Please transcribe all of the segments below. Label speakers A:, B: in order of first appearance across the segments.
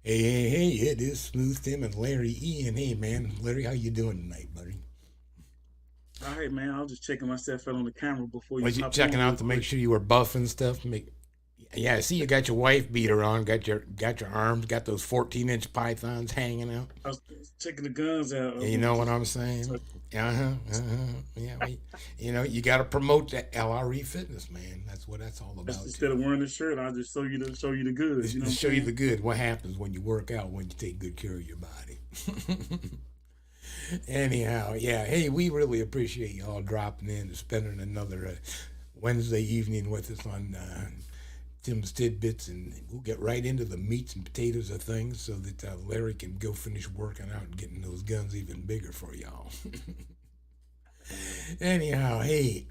A: Hey, it is Smooth Tim and Larry E. And hey, man, Larry, how you doing tonight, buddy?
B: All right, man. I was just checking myself out on the camera before you
A: Was you
B: popped
A: checking
B: on
A: out
B: real
A: to make
B: quick.
A: sure you were buffing stuff? Yeah, I see you got your wife beater on, got your arms, got those 14-inch pythons hanging out.
B: I was checking the guns out.
A: You know what
B: Just
A: I'm saying?
B: so
A: Yeah, you got to promote that LRE fitness, man. That's what that's all
B: just
A: about,
B: instead of
A: too.
B: wearing the shirt, I'll just show you the goods.
A: It's
B: You know
A: to
B: what I'm
A: show you
B: saying?
A: the good. What happens when you work out, when you take good care of your body. Anyhow, yeah. Hey, we really appreciate y'all dropping in and spending another Wednesday evening with us on Tim's Tidbits, and we'll get right into the meats and potatoes of things so that Larry can go finish working out and getting those guns even bigger for y'all. Anyhow, hey,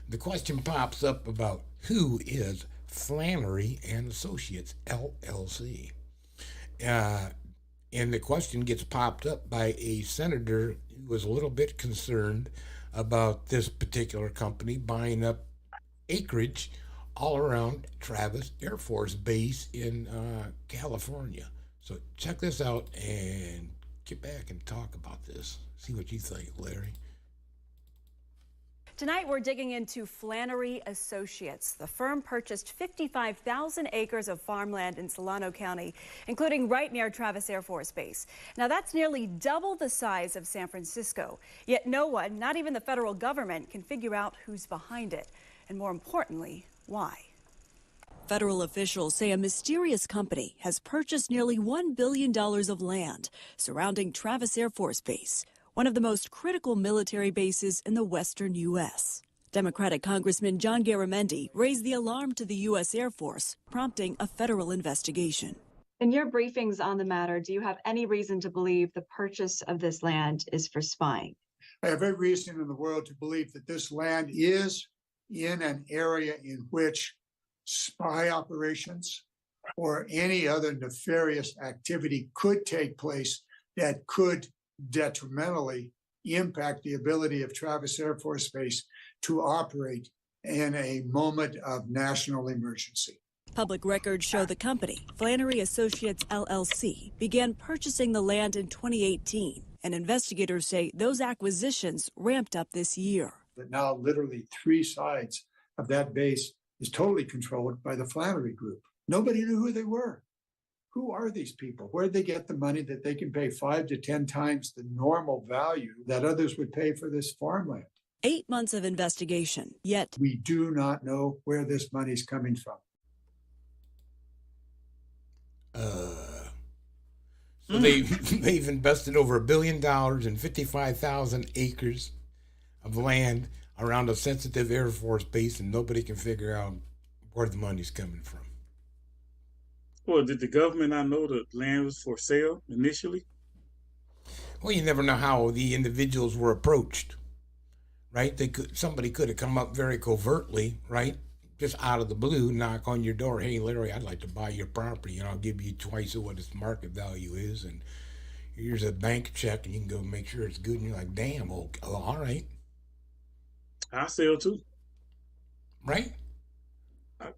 A: the question pops up about who is Flannery and Associates LLC. Uh, and the question gets popped up by a senator who was a little bit concerned about this particular company buying up acreage all around Travis Air Force Base in California. So check this out and get back and talk about this. See what you think, Larry.
C: Tonight, we're digging into Flannery Associates. The firm purchased 55,000 acres of farmland in Solano County, including right near Travis Air Force Base. Now, that's nearly double the size of San Francisco. Yet no one, not even the federal government, can figure out who's behind it. And more importantly, why.
D: Federal officials say a mysterious company has purchased nearly $1 billion of land surrounding Travis Air Force Base, one of the most critical military bases in the western U.S. Democratic Congressman John Garamendi raised the alarm to the U.S. Air Force, prompting a federal investigation.
E: In your briefings on the matter, do you have any reason to believe the purchase of this land is for spying?
F: I have every reason in the world to believe that this land is in an area in which spy operations or any other nefarious activity could take place that could detrimentally impact the ability of Travis Air Force Base to operate in a moment of national emergency.
D: Public records show the company, Flannery Associates LLC, began purchasing the land in 2018, and investigators say those acquisitions ramped up this year.
F: But now literally 3 sides of that base is totally controlled by the Flannery Group. Nobody knew who they were. Who are these people? Where did they get the money that they can pay 5 to 10 times the normal value that others would pay for this farmland?
D: 8 months of investigation, yet
F: We do not know where this money is coming from.
A: So they've invested over $1 billion in 55,000 acres of land around a sensitive Air Force base, and nobody can figure out where the money's coming from.
B: Well, did the government not know the land was for sale initially?
A: Well, you never know how the individuals were approached, right? Somebody could have come up very covertly, right? Just out of the blue, knock on your door. Hey, Larry, I'd like to buy your property, and I'll give you twice of what its market value is, and here's a bank check, and you can go make sure it's good. And you're like, damn, all right,
B: I sell too.
A: right?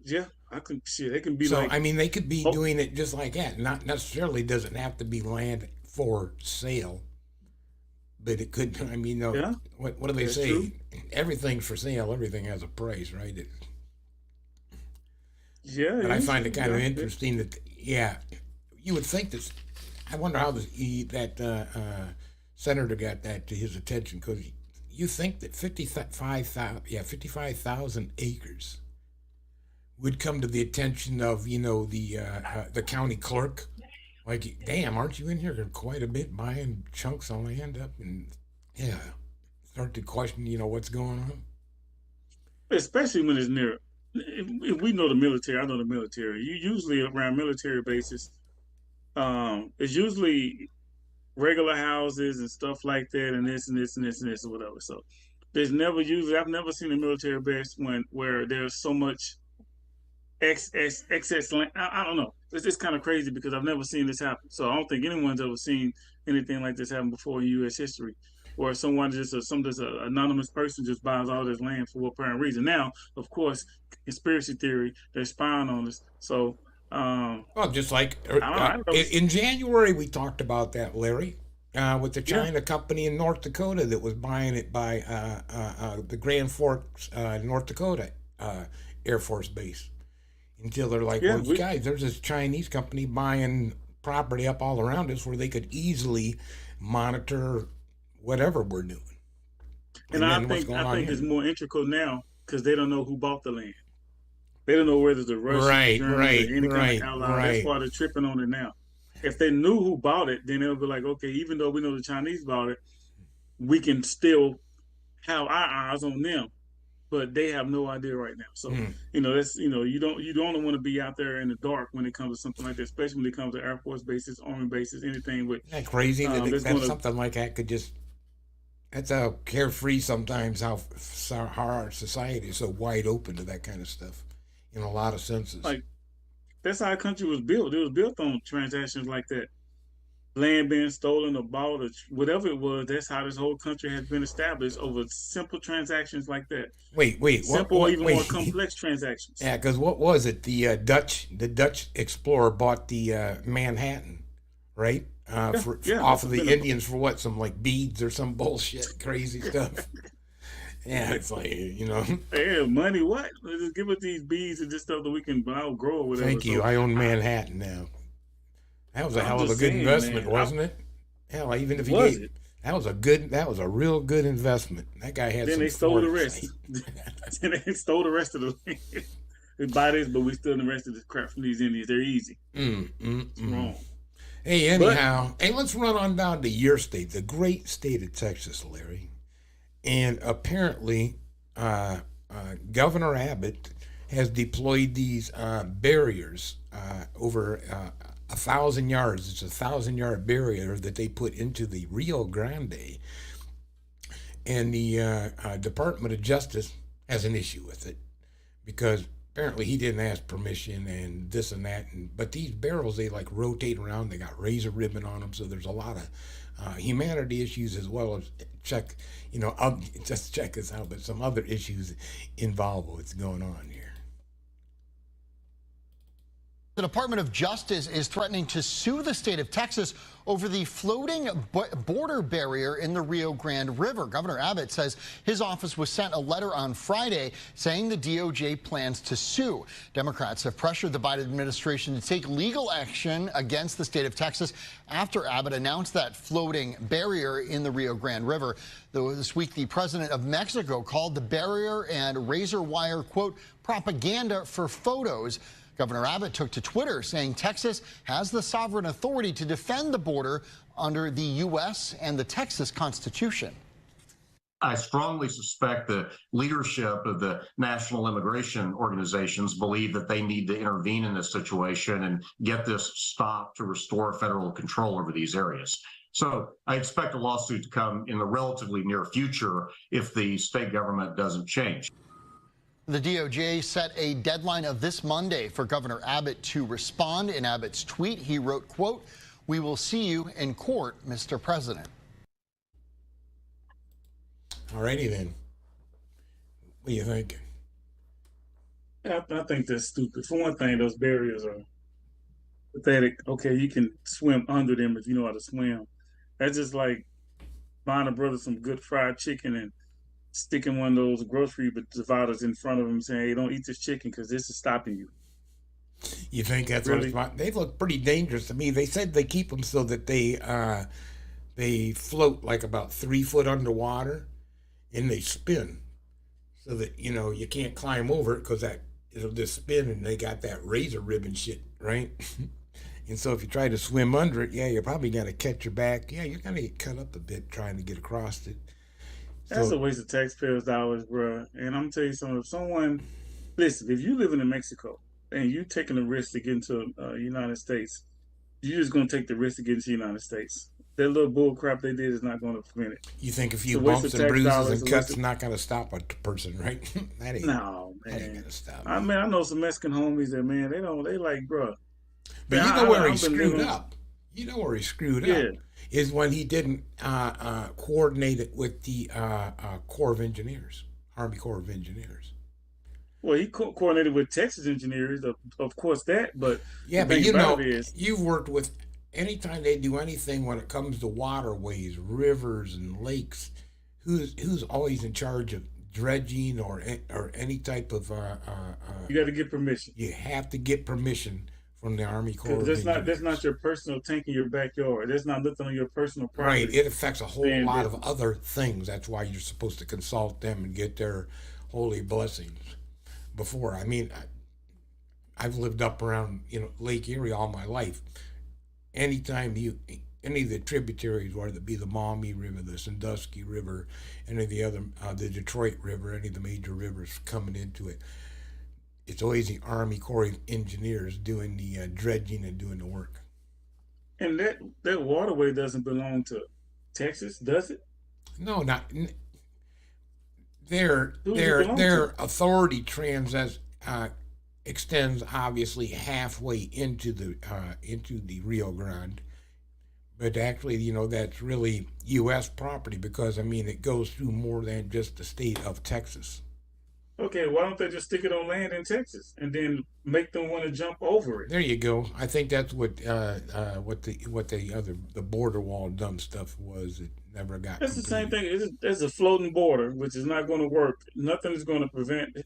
B: Yeah, I can see they can be
A: So,
B: like,
A: I mean, they could be
B: oh,
A: doing it just like that. Not necessarily doesn't have to be land for sale, but it could. I mean, no,
B: yeah,
A: what do they
B: that's
A: say?
B: true.
A: Everything's for sale. Everything has a price, right?
B: Yeah,
A: But
B: it
A: I
B: used
A: find
B: to
A: it
B: be.
A: kind of
B: Yeah,
A: interesting that, yeah, you would think that. I wonder how that senator got that to his attention, because you think that 55,000 acres would come to the attention of the county clerk Like, damn, aren't you in here quite a bit buying chunks of land up? And yeah, start to question, what's going on.
B: Especially when it's near. If we know the military, I know the military. You usually around military bases, it's usually regular houses and stuff like that, and this and this and this and this or whatever. So I've never seen a military base where there's so much excess land. I don't know. It's just kind of crazy because I've never seen this happen. So I don't think anyone's ever seen anything like this happen before in U.S. history, where someone just an anonymous person just buys all this land for what apparent reason. Now, of course, conspiracy theory, they're spying on us. So
A: Well, just like
B: I don't know.
A: in January, we talked about that, Larry, with the
B: Yeah,
A: China company in North Dakota that was buying it by the Grand Forks, North Dakota Air Force Base. Until they're like,
B: yeah,
A: well, guys, there's this Chinese company buying property up all around us where they could easily monitor whatever we're doing.
B: and
A: And then what's going
B: I
A: on
B: think it's
A: here?
B: more integral now because they don't know who bought the land. They don't know whether the Russians, the
A: Right,
B: Germans, or
A: right,
B: any kind of
A: right,
B: ally. That's
A: right.
B: why they're tripping on it now. If they knew who bought it, then they'll be like, okay, even though we know the Chinese bought it, we can still have our eyes on them. But they have no idea right now. So
A: Hmm.
B: that's you don't want to be out there in the dark when it comes to something like that, especially when it comes to Air Force bases, Army bases, anything with
A: Isn't that crazy
B: that's
A: that
B: going to.
A: something like that could just, that's how carefree sometimes how our society is so wide open to that kind of stuff in a lot of senses.
B: Like, that's how our country was built. It was built on transactions like that. Land being stolen or bought or whatever it was. That's how this whole country has been established over simple transactions like that.
A: Wait,
B: Simple or even more
A: wait.
B: complex transactions.
A: Yeah, because what was it? The Dutch explorer bought the Manhattan, right?
B: Yeah,
A: For
B: yeah.
A: off
B: That's
A: of
B: been
A: the Indians for what? Some like beads or some bullshit, crazy stuff. Yeah, it's like
B: yeah, money. What? Let's just give us these bees and this stuff that we can outgrow or whatever.
A: Thank you.
B: So
A: I own
B: I,
A: Manhattan now. That was a
B: I'm
A: hell of a
B: just
A: good
B: saying,
A: investment,
B: man.
A: wasn't it? Hell, even if he
B: Was
A: gave,
B: it?
A: that was a real good investment. That guy had
B: Then
A: some
B: they stole the
A: foresight.
B: rest. Then they stole the rest of the land. We buy this, but we steal the rest of the crap from these Indians. They're easy.
A: Mm, mm,
B: It's
A: mm.
B: wrong.
A: Hey,
B: But
A: anyhow, hey, let's run on down to your state, the great state of Texas, Larry. And apparently, Governor Abbott has deployed these barriers over 1,000 yards. It's 1,000 yard barrier that they put into the Rio Grande, and the Department of Justice has an issue with it because apparently he didn't ask permission and this and that. But these barrels, they like rotate around. They got razor ribbon on them, so there's a lot of humanity issues as well as just check this out, but some other issues involved with what's going on here.
G: The Department of Justice is threatening to sue the state of Texas over the floating border barrier in the Rio Grande River. Governor Abbott says his office was sent a letter on Friday saying the DOJ plans to sue. Democrats have pressured the Biden administration to take legal action against the state of Texas after Abbott announced that floating barrier in the Rio Grande River. Though this week, the president of Mexico called the barrier and razor wire, quote, propaganda for photos. Governor Abbott took to Twitter saying Texas has the sovereign authority to defend the border under the U.S. and the Texas Constitution.
H: I strongly suspect the leadership of the national immigration organizations believe that they need to intervene in this situation and get this stopped to restore federal control over these areas. So I expect a lawsuit to come in the relatively near future if the state government doesn't change.
G: The DOJ set a deadline of this Monday for Governor Abbott to respond. In Abbott's tweet, he wrote, quote, "We will see you in court, Mr. President."
A: Alrighty then. What do you think?
B: I think that's stupid. For one thing, those barriers are pathetic. Okay, you can swim under them if you know how to swim. That's just like buying a brother some good fried chicken and sticking one of those grocery dividers in front of him saying, hey, don't eat this chicken because this is stopping you.
A: You think that's what it's
B: Really?
A: about? They look pretty dangerous to me. They said they keep them so that they float like about 3 foot underwater, and they spin so that you can't climb over it because that it'll just spin, and they got that razor ribbon shit, right? And so if you try to swim under it, yeah, you're probably going to catch your back. Yeah, you're going to get cut up a bit trying to get across it.
B: That's a waste of taxpayers' dollars, bro. And I'm telling you something. If someone, listen, if you living in Mexico and you taking the risk to get into United States, you're just gonna take the risk to get into the United States. That little bull crap they did is not going to prevent it.
A: You think a few bumps and bruises and cuts is not going to stop a person, right? That ain't
B: going
A: to stop.
B: I mean, I know some Mexican homies that, man, they like, bro.
A: But you know where he screwed up. You know where he screwed up is when he didn't coordinate it with the Corps of Engineers, Army Corps of Engineers.
B: Well, he coordinated with Texas engineers, of course that, but
A: yeah, but you know, you've worked with. Anytime they do anything when it comes to waterways, rivers, and lakes, who's always in charge of dredging or any type of
B: you got to get permission.
A: You have to get permission from the Army Corps of Engineers.
B: That's not your personal tank in your backyard. That's not nothing on your personal property.
A: Right. It affects a whole lot of other things. That's why you're supposed to consult them and get their holy blessings before. I mean, I've lived up around Lake Erie all my life. Anytime any of the tributaries, whether it be the Maumee River, the Sandusky River, any of the other, the Detroit River, any of the major rivers coming into it, it's always the Army Corps of Engineers doing the dredging and doing the work.
B: And that waterway doesn't belong to Texas, does it?
A: No, not. Their authority extends obviously halfway into the Rio Grande, but actually, that's really U.S. property because it goes through more than just the state of Texas.
B: Okay, why don't they just stick it on land in Texas and then make them want to jump over it?
A: There you go. I think that's what the border wall dumb stuff was. It never got.
B: That's the same thing. There's a floating border, which is not going to work. Nothing is going to prevent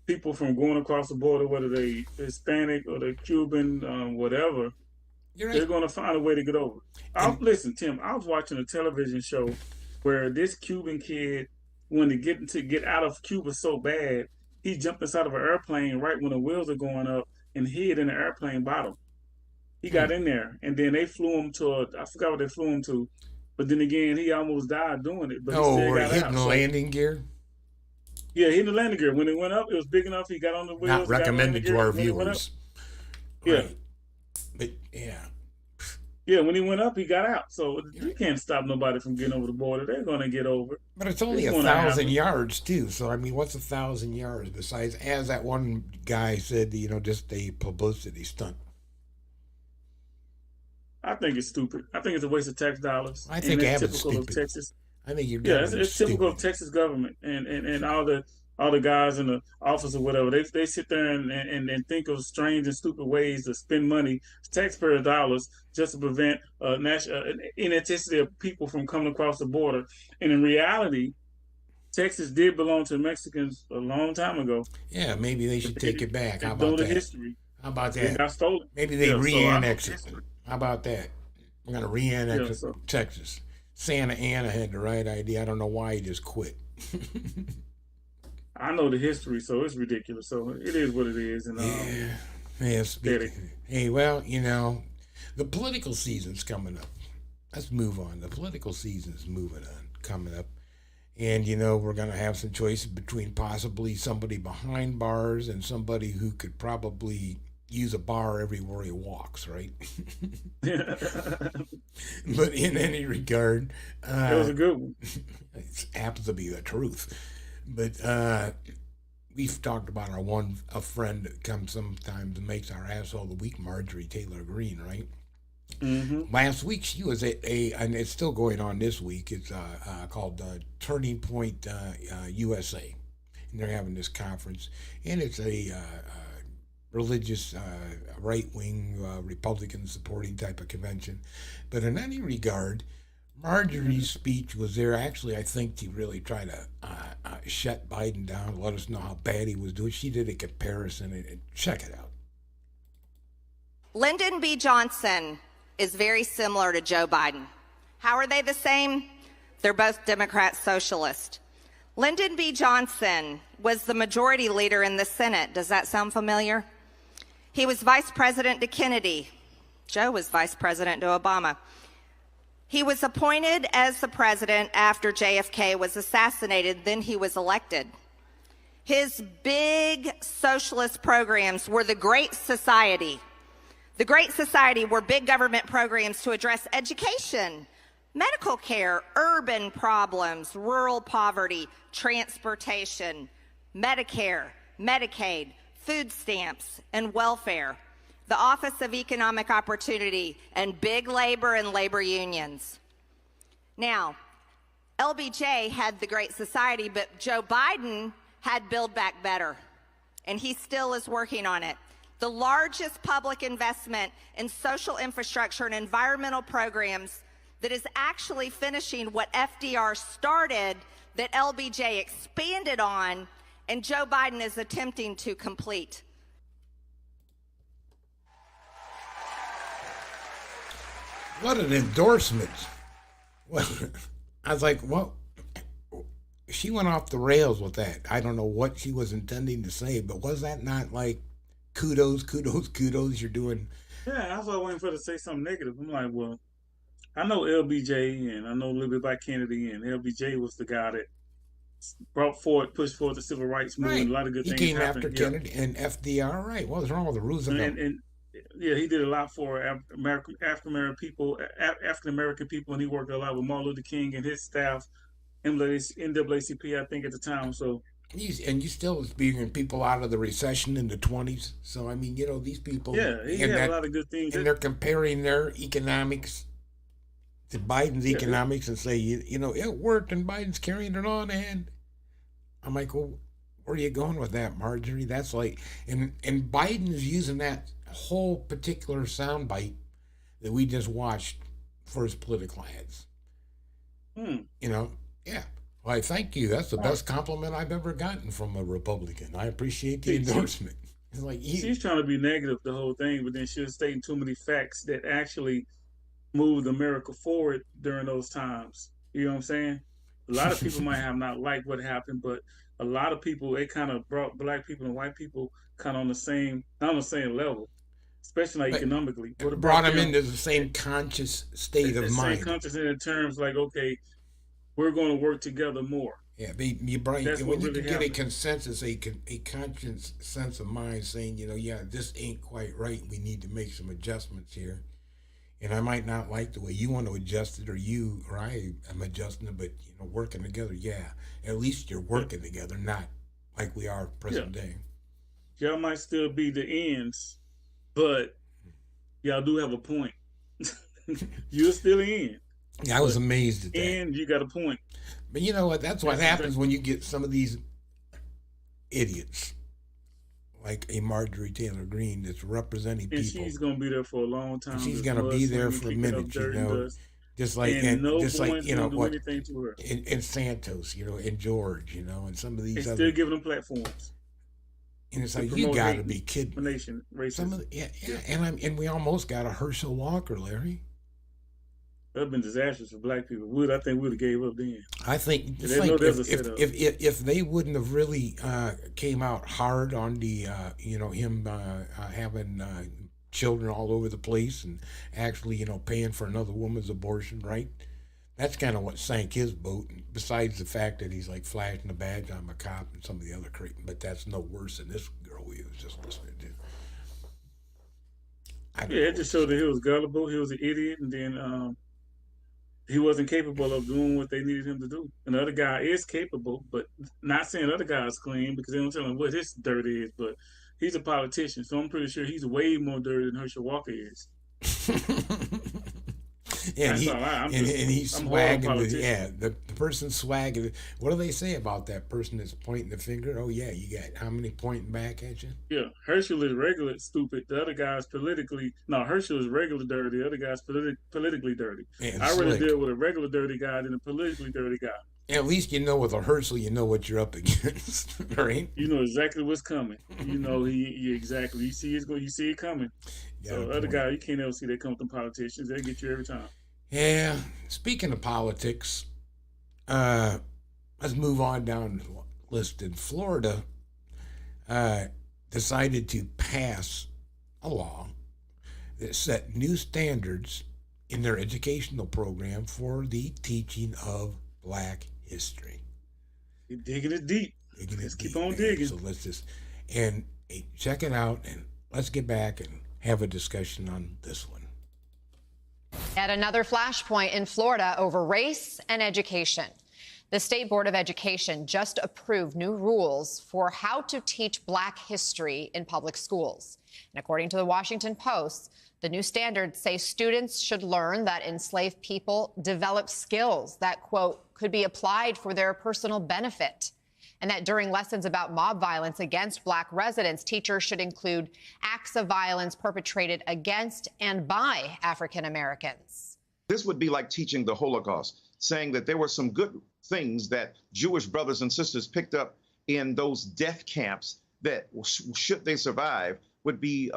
B: people from going across the border, whether they Hispanic or they're Cuban, whatever. Right. They're going to find a way to get over. Listen, Tim, I was watching a television show where this Cuban kid wanted to get out of Cuba so bad, he jumped inside of an airplane right when the wheels are going up and hid in the airplane bottom. He got in there, and then they flew him to I forgot what they flew him to, but then again, he almost died doing it. But he still got
A: hitting the landing gear?
B: Yeah, he hit the landing gear. When it went up, it was big enough. He got on the wheels.
A: Not recommended to our viewers.
B: Yeah.
A: Right. But, yeah.
B: Yeah, when he went up, he got out. So you can't stop nobody from getting over the border. They're going to get over.
A: But it's only 1,000 yards, too. So, what's 1,000 yards besides, as that one guy said, just a publicity stunt?
B: I think it's stupid. I think it's a waste of tax dollars.
A: I think it's stupid.
B: Of Texas.
A: I think you're
B: it's typical of Texas government and all the guys in the office or whatever. They sit there and think of strange and stupid ways to spend money, taxpayer dollars, just to prevent inauthenticity of people from coming across the border. And in reality, Texas did belong to the Mexicans a long time ago.
A: Yeah, maybe they should take it back. How about that?
B: History.
A: How about that?
B: It got stolen.
A: Maybe they re-annex it. How about that? We're going to re-annex Texas. Santa Ana had the right idea. I don't know why he just quit.
B: I know the history, so it's ridiculous. So it is what it is. And
A: hey, well, the political season's coming up. Let's move on. The political season's coming up. And, we're going to have some choices between possibly somebody behind bars and somebody who could probably use a bar everywhere he walks, right? But in any regard,
B: that was a good one.
A: It happens to be the truth. But we've talked about a friend that comes sometimes and makes our asshole of the week, Marjorie Taylor Greene, right?
B: Mm-hmm.
A: Last week she was and it's still going on this week. It's called Turning Point USA, and they're having this conference, and it's a religious, right-wing, Republican supporting type of convention. But in any regard, Marjorie's speech was there actually, I think, to really try to shut Biden down, let us know how bad he was doing. She did a comparison, and check it out.
I: Lyndon B. Johnson is very similar to Joe Biden. How are they the same? They're both Democrat socialists. Lyndon B. Johnson was the majority leader in the Senate. Does that sound familiar? He was vice president to Kennedy. Joe was vice president to Obama. He was appointed as the president after JFK was assassinated, then he was elected. His big socialist programs were the Great Society. The Great Society were big government programs to address education, medical care, urban problems, rural poverty, transportation, Medicare, Medicaid, food stamps, and welfare, the Office of Economic Opportunity, and big labor and labor unions. Now, LBJ had the Great Society, but Joe Biden had Build Back Better, and he still is working on it. The largest public investment in social infrastructure and environmental programs that is actually finishing what FDR started, that LBJ expanded on, and Joe Biden is attempting to complete.
A: What an endorsement. Well, I was like, well, she went off the rails with that. I don't know what she was intending to say, but was that not like kudos, you're doing?
B: Yeah, I was waiting for her to say something negative. I'm like, well, I know LBJ and I know a little bit about Kennedy, and LBJ was the guy that pushed forward the civil rights movement.
A: Right.
B: A lot of good
A: He
B: things
A: came
B: happened.
A: after Kennedy and FDR, right? What was wrong with the Roosevelt?
B: And yeah, he did a lot for African American people, and he worked a lot with Martin Luther King and his staff, NAACP, I think at the time. So.
A: And you still was bringing people out of the recession in the 20s. So, I mean, these people.
B: Yeah, he had a lot of good things.
A: And they're comparing their economics to Biden's economics and say, it worked and Biden's carrying it on. And I'm like, well, where are you going with that, Marjorie? That's like, and Biden is using that whole particular soundbite that we just watched for his political ads. Yeah. Why, thank you. That's the best compliment I've ever gotten from a Republican. I appreciate the endorsement. It's like
B: she's trying to be negative the whole thing, but then she was stating too many facts that actually moved America forward during those times. You know what I'm saying? A lot of people might have not liked what happened, but a lot of people, it kind of brought black people and white people kind of not on the same level, especially economically.
A: It brought them into the same conscious state of mind.
B: Same conscious in terms like, okay, we're going to work together more.
A: Yeah, when you can get a consensus, a conscious sense of mind saying, this ain't quite right. We need to make some adjustments here. And I might not like the way you want to adjust it, or I am adjusting it, but working together, at least you're working together, not like we are present day.
B: Y'all might still be the ends, but y'all do have a point. You're still the end.
A: Yeah, I was amazed at that.
B: And you got a point.
A: But you know what? That's what happens when you get some of these idiots, like a Marjorie Taylor Greene, that's representing people.
B: And she's going to be there for a long time.
A: She's going to be there for a minute, just like, what, and Santos, and George, and some of these
B: and
A: other.
B: Still giving them platforms.
A: And it's like, you got to be kidding.
B: Racism.
A: And we almost got a Herschel Walker, Larry.
B: That would have been disastrous for black people. I think we'd have gave up then.
A: I think if they wouldn't have really came out hard on the him having children all over the place and actually paying for another woman's abortion, right? That's kind of what sank his boat. Besides the fact that he's like flashing a badge, I'm a cop, and some of the other crap, but that's no worse than this girl we was just listening to.
B: It just showed that he was gullible, he was an idiot, and then he wasn't capable of doing what they needed him to do. And the other guy is capable, but not saying the other guy is clean because they don't tell him what his dirt is, but he's a politician, so I'm pretty sure he's way more dirty than Herschel Walker is.
A: And he's swagging. The person swagging. What do they say about that person that's pointing the finger? Oh yeah, you got how many pointing back at you?
B: Yeah, Herschel is regular stupid. The other guy's Herschel is regular dirty. The other guy's politically dirty. I'd rather deal with a regular dirty guy than a politically dirty guy.
A: At least with a Herschel, you know what you're up against, right?
B: You know exactly what's coming. Exactly. You see it coming. So the other guy, you can't ever see that come from politicians. They get you every time.
A: Yeah. Speaking of politics, let's move on down the list. In Florida, decided to pass a law that set new standards in their educational program for the teaching of Black history.
B: You're digging it deep. Let's keep on digging.
A: So let's just check it out, and let's get back and have a discussion on this one.
J: At another flashpoint in Florida over race and education. The State Board of Education just approved new rules for how to teach Black history in public schools. And according to the Washington Post, the new standards say students should learn that enslaved people developed skills that, quote, could be applied for their personal benefit. And that during lessons about mob violence against Black residents, teachers should include acts of violence perpetrated against and by African Americans.
K: This would be like teaching the Holocaust, saying that there were some good things that Jewish brothers and sisters picked up in those death camps that, should they survive, would be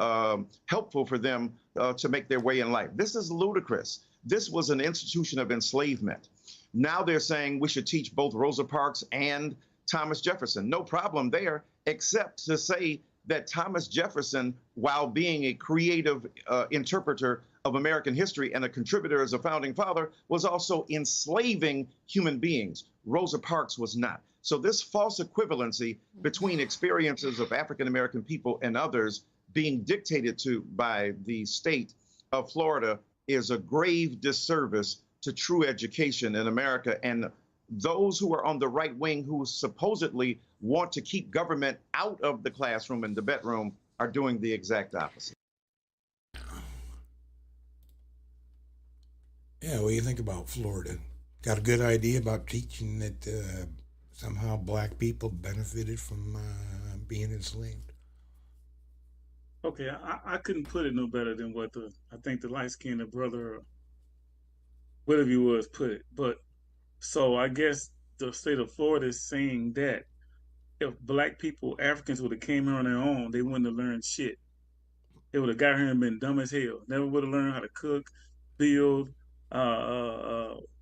K: helpful for them to make their way in life. This is ludicrous. This was an institution of enslavement. Now they're saying we should teach both Rosa Parks and Thomas Jefferson. No problem there, except to say that Thomas Jefferson, while being a creative interpreter of American history and a contributor as a founding father, was also enslaving human beings. Rosa Parks was not. So this false equivalency between experiences of African American people and others being dictated to by the state of Florida is a grave disservice to true education in America. And those who are on the right wing, who supposedly want to keep government out of the classroom and the bedroom, are doing the exact opposite.
A: Yeah, what do you think about Florida? Got a good idea about teaching that somehow Black people benefited from being enslaved?
B: Okay, I couldn't put it no better than what I think the light-skinned brother, whatever he was, put it. But so I guess the state of Florida is saying that if Black people, Africans, would have came here on their own, they wouldn't have learned shit. They would have got here and been dumb as hell. Never would have learned how to cook, build,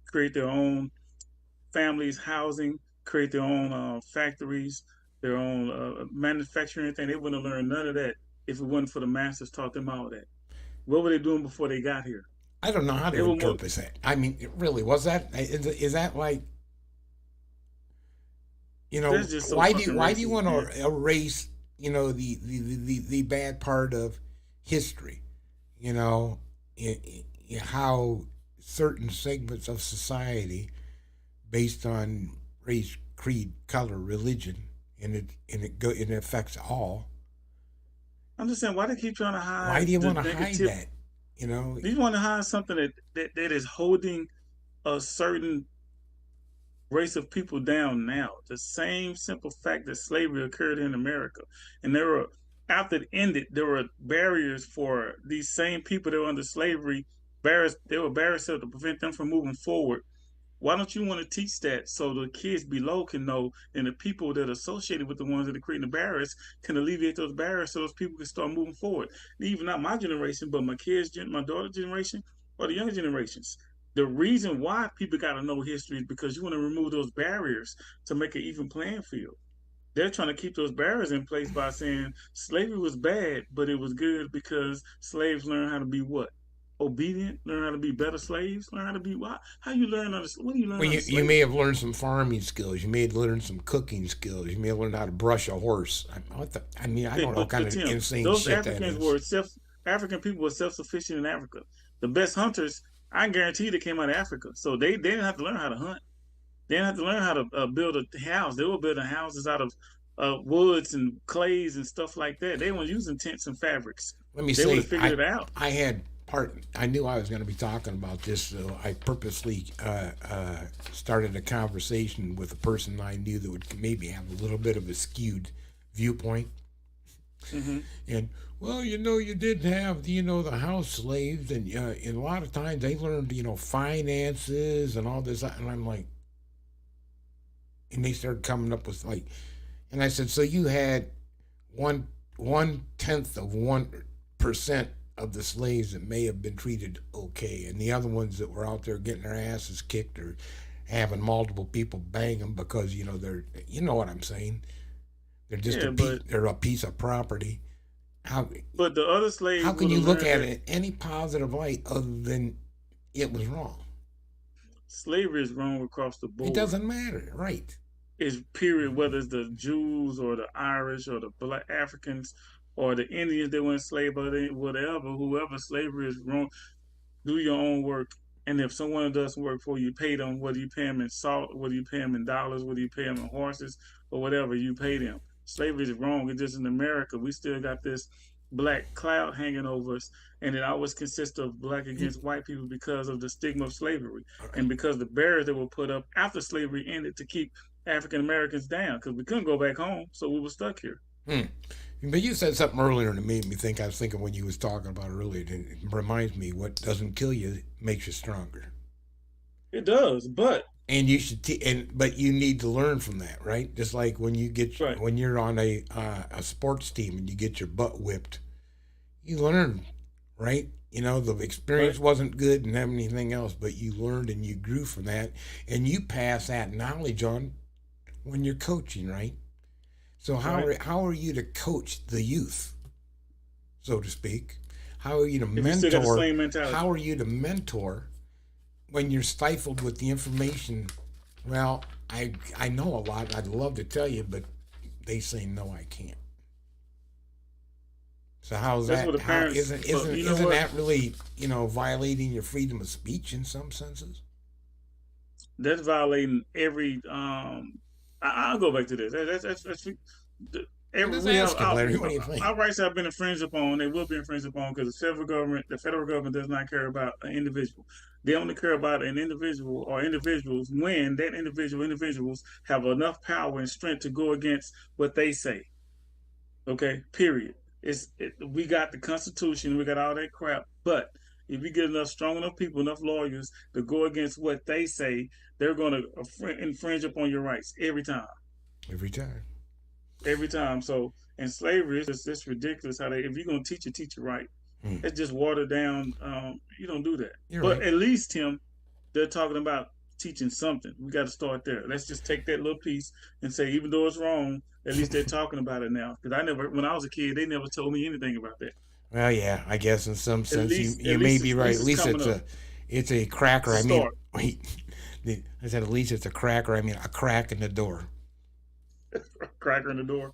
B: create their own families, housing, create their own factories, their own manufacturing, anything. They wouldn't have learned none of that if it wasn't for the masters taught them all that. What were they doing before they got here?
A: I don't know how to interpret that. I mean, really, was that, is that like, you know, why do you want to erase, you know, the bad part of history? You know, how certain segments of society, based on race, creed, color, religion, and it affects all.
B: I'm just saying, why do they keep trying to hide?
A: Why do you want to hide that? You know,
B: you want to hide something that is holding a certain race of people down now. The same simple fact that slavery occurred in America, and after it ended, there were barriers for these same people that were under slavery. There were barriers to prevent them from moving forward. Why don't you want to teach that so the kids below can know, and the people that are associated with the ones that are creating the barriers can alleviate those barriers so those people can start moving forward? Even not my generation, but my kids, my daughter's generation, or the younger generations. The reason why people got to know history is because you want to remove those barriers to make an even playing field. They're trying to keep those barriers in place by saying slavery was bad, but it was good because slaves learned how to be what? Obedient, learn how to be better slaves, learn how to be what? How you learn how to, what do you learn?
A: Well, you may have learned some farming skills. You may have learned some cooking skills. You may have learned how to brush a horse. I don't know what kind of insane
B: those
A: shit
B: Africans
A: that is.
B: African people were self-sufficient in Africa. The best hunters, I guarantee, they came out of Africa. So they didn't have to learn how to hunt. They didn't have to learn how to build a house. They were building houses out of woods and clays and stuff like that. They weren't using tents and fabrics.
A: Let me
B: say, would have figured it out.
A: I knew I was going to be talking about this, so I purposely started a conversation with a person I knew that would maybe have a little bit of a skewed viewpoint. Mm-hmm. And, well, you did have, the house slaves, and a lot of times they learned, finances and all this, and I'm like, and they started coming up with and I said, so you had 1/10 of 1% of the slaves that may have been treated okay, and the other ones that were out there getting their asses kicked or having multiple people bang them because they're, what I'm saying, they're just they're a piece of property,
B: But the other slaves.
A: How can you look at it in any positive light other than it was wrong?
B: Slavery is wrong across the board.
A: It doesn't matter, right?
B: It's period, whether it's the Jews or the Irish or the Black Africans or the Indians that were enslaved, or whatever, whoever, slavery is wrong. Do your own work. And if someone does work for you, pay them, whether you pay them in salt, whether you pay them in dollars, whether you pay them in horses, or whatever, you pay them. Slavery is wrong. It's just in America, we still got this black cloud hanging over us, and it always consists of black against white people because of the stigma of slavery and because the barriers that were put up after slavery ended to keep African Americans down, because we couldn't go back home, so we were stuck here.
A: But you said something earlier that made me think. I was thinking when you was talking about it earlier. It reminds me, what doesn't kill you makes you stronger.
B: It does, but
A: you should. But you need to learn from that, right? Just like when you get when you're on a sports team and you get your butt whipped, you learn, right? You know, the experience wasn't good and everything else, but you learned and you grew from that, and you pass that knowledge on when you're coaching, right? So how are you to coach the youth, so to speak? How are you to mentor? How are you to mentor when you're stifled with the information? Well, I know a lot. I'd love to tell you, but they say no, I can't. So how's that? Isn't that really, violating your freedom of speech in some senses?
B: That's violating every. I'll go back to this.
A: Larry, what do you think?
B: Our rights have been infringed upon. They will be infringed upon because the federal government does not care about an individual. They only care about an individual or individuals when that individuals have enough power and strength to go against what they say. Okay, period. We got the Constitution, we got all that crap, but if you get strong enough people, enough lawyers to go against what they say, they're going to infringe upon your rights every time. Every time. So, in slavery, it's just ridiculous how if you're going to teach it right. It's just watered down. You don't do that. But at least, Tim, they're talking about teaching something. We got to start there. Let's just take that little piece and say, even though it's wrong, at least they're talking about it now. Because when I was a kid, they never told me anything about that.
A: Well, yeah, I guess in some sense you may be right. At least it's a cracker. I mean, I said at least it's a cracker. I mean, a crack in the door.
B: Cracker in the door.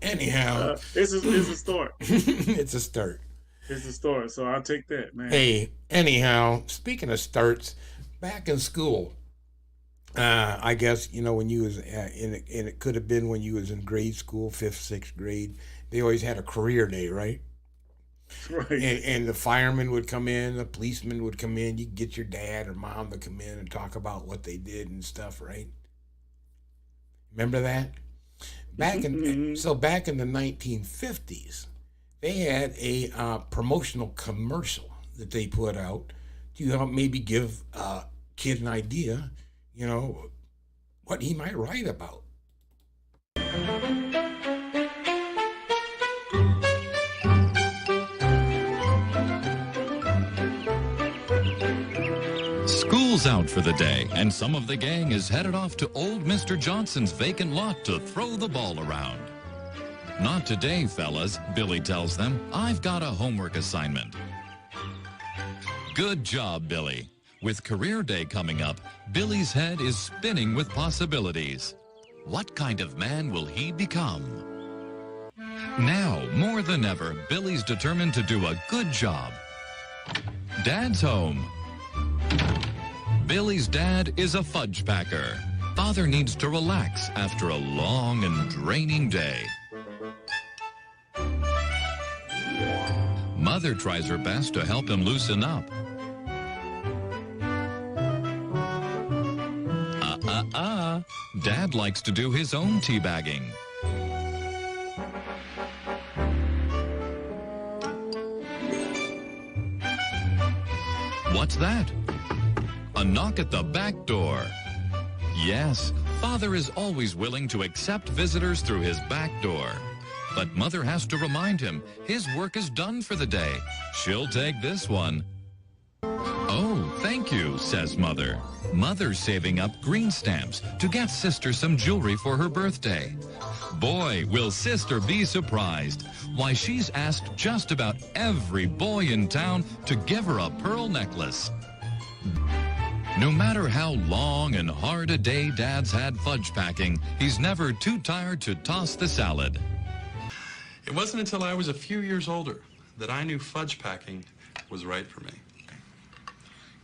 A: Anyhow,
B: it's a start.
A: It's a start.
B: It's a start. So I'll take that, man.
A: Hey, anyhow, speaking of starts, back in school, I guess when you was and it could have been when you was in grade school, 5th, 6th grade. They always had a career day, right?
B: Right.
A: And the firemen would come in, the policemen would come in. You get your dad or mom to come in and talk about what they did and stuff, right? Remember that? Back in the 1950s, they had a promotional commercial that they put out to help maybe give a kid an idea, what he might write about.
L: School's out for the day, and some of the gang is headed off to old Mr. Johnson's vacant lot to throw the ball around. Not today, fellas, Billy tells them. I've got a homework assignment. Good job, Billy. With career day coming up, Billy's head is spinning with possibilities. What kind of man will he become? Now, more than ever, Billy's determined to do a good job. Dad's home. Billy's dad is a fudge packer. Father needs to relax after a long and draining day. Mother tries her best to help him loosen up. Dad likes to do his own teabagging. What's that? A knock at the back door. Yes, Father is always willing to accept visitors through his back door. But Mother has to remind him his work is done for the day. She'll take this one. Oh, thank thank you, says Mother. Mother's saving up green stamps to get sister some jewelry for her birthday. Boy, will sister be surprised. Why, she's asked just about every boy in town to give her a pearl necklace. No matter how long and hard a day Dad's had fudge packing, he's never too tired to toss the salad.
M: It wasn't until I was a few years older that I knew fudge packing was right for me.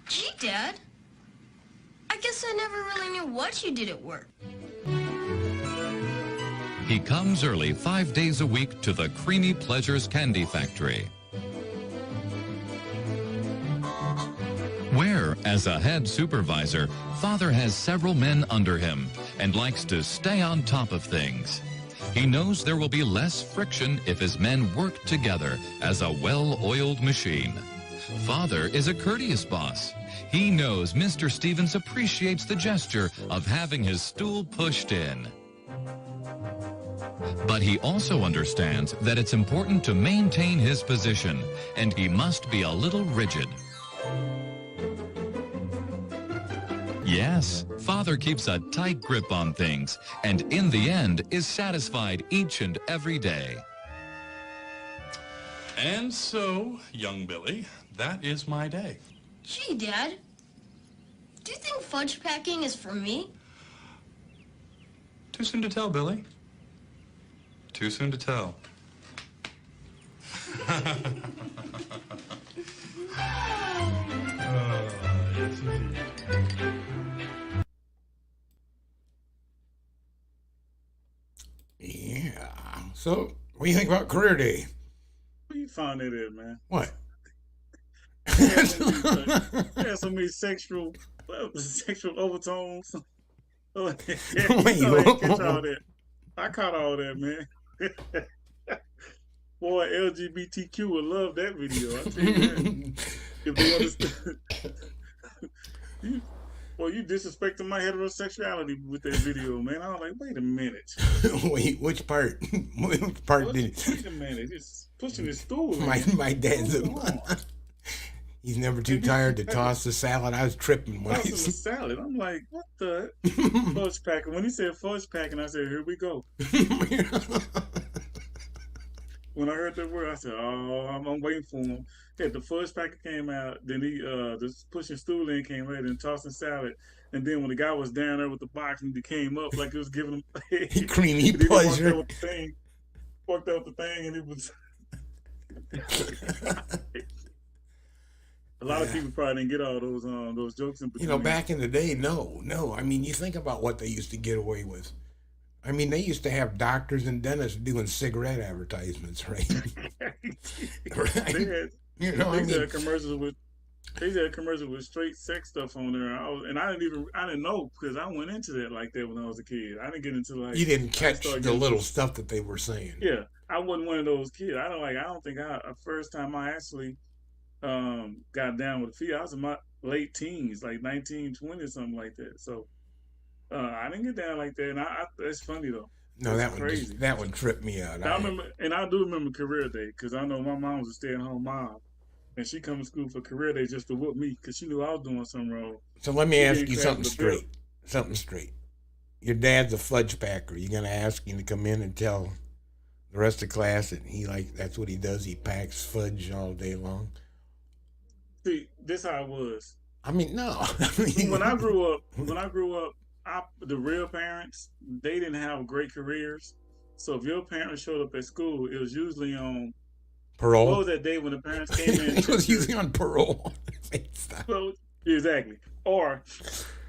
N: Gee, Dad, I guess I never really knew what you did at work.
L: He comes early 5 days a week to the Creamy Pleasures Candy Factory, where, as a head supervisor, Father has several men under him and likes to stay on top of things. He knows there will be less friction if his men work together as a well-oiled machine. Father is a courteous boss. He knows Mr. Stevens appreciates the gesture of having his stool pushed in. But he also understands that it's important to maintain his position, and he must be a little rigid. Yes, Father keeps a tight grip on things, and in the end is satisfied each and every day.
M: And so, young Billy, that is my day.
N: Gee, Dad, do you think fudge packing is for me?
M: Too soon to tell, Billy. Too soon to tell.
A: Yeah. So, what do you think about Career Day?
B: Where you find that at, man?
A: What?
B: There's so many sexual overtones.
A: Wait,
B: Catch all that. I caught all that, man. Boy, LGBTQ would love that video. I tell you that. If they understand. You disrespecting my heterosexuality with that video, man. I was like, wait a minute.
A: Wait, which part? Which part did it?
B: Wait a minute. It's pushing his stool.
A: My dad's he's never too tired to toss the salad. I was tripping when
B: tossing the salad. I'm like, what the fudge packing? When he said fudge packing, I said, here we go. When I heard that word, I said, oh, I'm waiting for him. Yeah, the fudge packer came out, then he just pushing stool in came later and tossing salad. And then when the guy was down there with the box and he came up like it was giving him
A: creamy pleasure.
B: Walked out with the thing and it was a lot of people probably didn't get all those jokes in between.
A: You know, back in the day, no. I mean, you think about what they used to get away with. I mean, they used to have doctors and dentists doing cigarette advertisements, right? Right.
B: They had commercials with straight sex stuff on there. I didn't know because I went into that like that when I was a kid. I didn't get into like
A: you didn't catch the little stuff that they were saying.
B: Yeah, I wasn't one of those kids. First time I actually got down with a female, I was in my late teens, like 19, 20 or something like that. So. I didn't get down like that, and it's funny though.
A: No, that one tripped me out.
B: I do remember Career Day because I know my mom was a stay-at-home mom, and she come to school for Career Day just to whoop me because she knew I was doing something wrong.
A: So let me ask you something straight. Something straight. Your dad's a fudge packer. You're gonna ask him to come in and tell the rest of the class that that's what he does. He packs fudge all day long.
B: See, this how it was.
A: I mean, no.
B: When I grew up. The real parents, they didn't have great careers. So if your parents showed up at school, it was usually on
A: parole.
B: What was that day when the parents came in?
A: It was usually on parole.
B: So, exactly. Or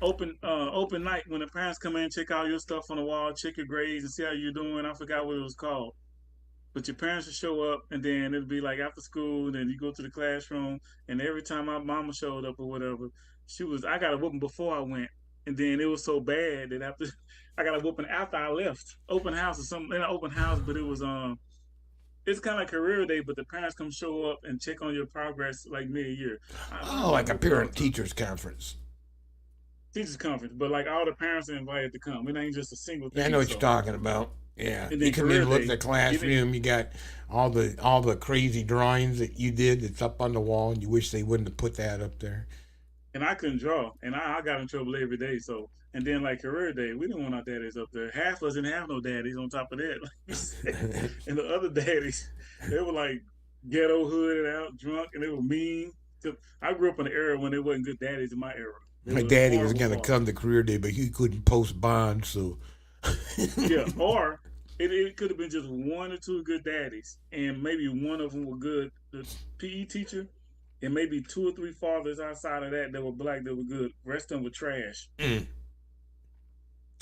B: open night when the parents come in, check all your stuff on the wall, check your grades, and see how you're doing. I forgot what it was called. But your parents would show up, and then it'd be like after school, and then you go to the classroom, and every time my mama showed up or whatever, I got a whooping before I went. And then it was so bad that I got a whooping after I left. Open house or something. Not open house, but it was it's kind of like Career Day, but the parents come show up and check on your progress like mid-year.
A: Like a parent-teachers conference.
B: Teachers conference, but like all the parents are invited to come. It ain't just a single thing.
A: Yeah, I know what you're talking about. Yeah, you come in and look at the classroom. You got all the crazy drawings that you did that's up on the wall, and you wish they wouldn't have put that up there.
B: and I couldn't draw, and I got in trouble every day. So, and then like career day, we didn't want our daddies up there. Half of us didn't have no daddies. On top of that, like you said. And the other daddies, they were like ghetto hooded out, drunk, and they were mean. I grew up in an era when there wasn't good daddies in my era. They
A: My
B: were
A: daddy was
B: horrible
A: gonna
B: fathers.
A: come to career day, but he couldn't post bond, so
B: Yeah, or it could have been just one or two good daddies, and maybe one of them were good, the PE teacher, and maybe two or three fathers outside of that were black that were good. The rest of them were trash.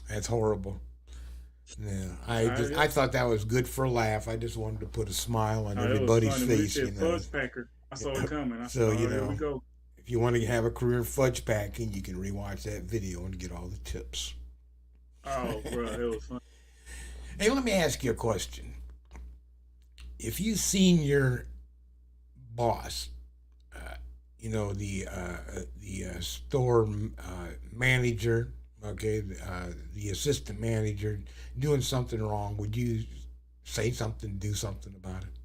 A: that's horrible. Yeah,
B: Yeah.
A: I thought that was good for a laugh. I just wanted to put a smile on
B: That was
A: everybody's
B: funny. When he
A: face,
B: said fudge packer, I saw it coming. I
A: So
B: said,
A: you
B: here we
A: know,
B: go.
A: if you want to have a career in fudge packing, you can rewatch that video and get all the tips.
B: Oh, bro, it was fun.
A: Hey, let me ask you a question. If you seen your boss, the store manager, okay, the assistant manager doing something wrong, would you say something, do something about it?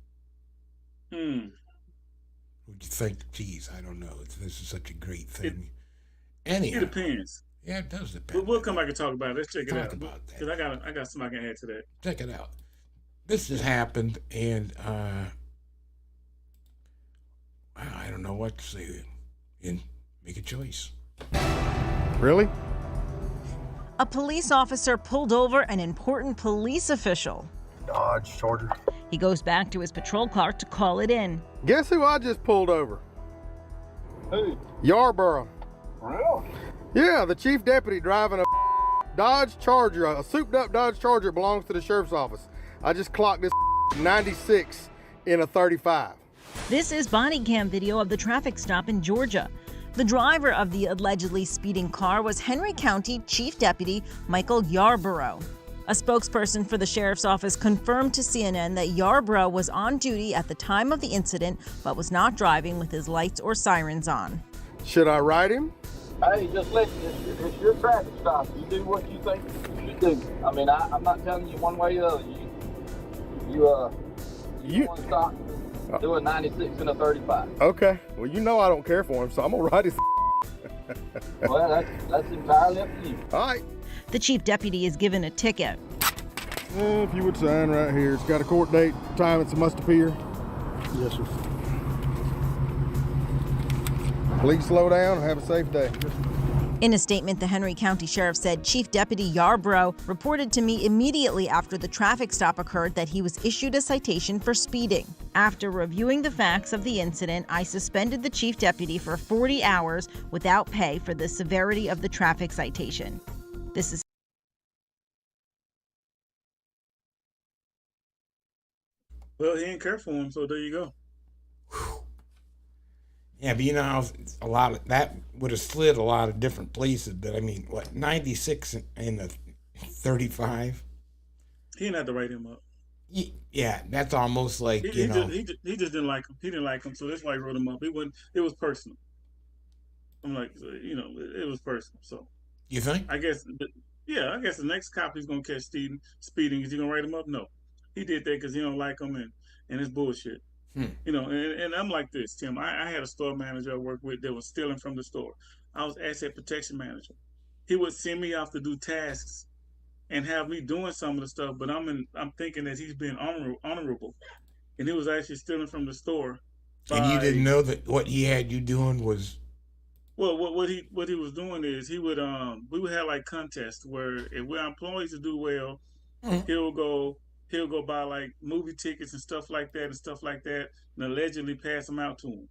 A: Would you think, geez, I don't know, this is such a great thing? Anyhow,
B: It depends.
A: Yeah, it does depend.
B: We'll come back and talk about it. Let's check it out.
A: Talk about that.
B: Because I got something I can add to that.
A: Check it out. This has happened, and I don't know what to say. And make a choice.
O: Really?
P: A police officer pulled over an important police official.
O: Dodge Charger.
P: He goes back to his patrol car to call it in.
O: Guess who I just pulled over?
Q: Who?
O: Yarborough.
Q: Really?
O: Yeah, the chief deputy driving a Dodge Charger, a souped-up Dodge Charger belongs to the sheriff's office. I just clocked this 96 in a 35.
P: This is body cam video of the traffic stop in Georgia. The driver of the allegedly speeding car was Henry County Chief Deputy Michael Yarborough. A spokesperson for the sheriff's office confirmed to CNN that Yarborough was on duty at the time of the incident, but was not driving with his lights or sirens on.
O: Should I write him?
Q: Hey, just listen, it's your traffic stop. You do what you think you should do. I mean, I'm not telling you one way or the other. You want to stop, do a 96 and a 35.
O: Okay. Well, you know I don't care for him, so I'm going to write his
Q: Well, that's entirely up to you.
O: All right.
P: The chief deputy is given a ticket.
O: If you would sign right here. It's got a court date, time it's a must appear. Yes, sir. Please slow down and have a safe day.
P: In a statement, the Henry County Sheriff said Chief Deputy Yarborough reported to me immediately after the traffic stop occurred that he was issued a citation for speeding. After reviewing the facts of the incident, I suspended the Chief Deputy for 40 hours without pay for the severity of the traffic citation. This is
B: Well, he ain't care for him, so there you go.
A: Yeah, but you know, a lot of that would have slid a lot of different places. But I mean, what, 96 and the 35?
B: He didn't have to write him up.
A: Yeah, that's almost like
B: He just didn't like him. He didn't like him, so that's why he wrote him up. It was personal. I'm like, it was personal. So
A: you think?
B: I guess the next cop he's gonna catch speeding, is he gonna write him up? No, he did that because he don't like him and it's bullshit. And I'm like this, Tim. I had a store manager I worked with that was stealing from the store. I was asset protection manager. He would send me off to do tasks and have me doing some of the stuff, but I'm thinking that he's being honorable, and he was actually stealing from the store.
A: And you didn't know that what he had you doing was.
B: Well, what he was doing is we would have like contests where if our employees to do well, he'll go buy like movie tickets and stuff like that and allegedly pass them out to him.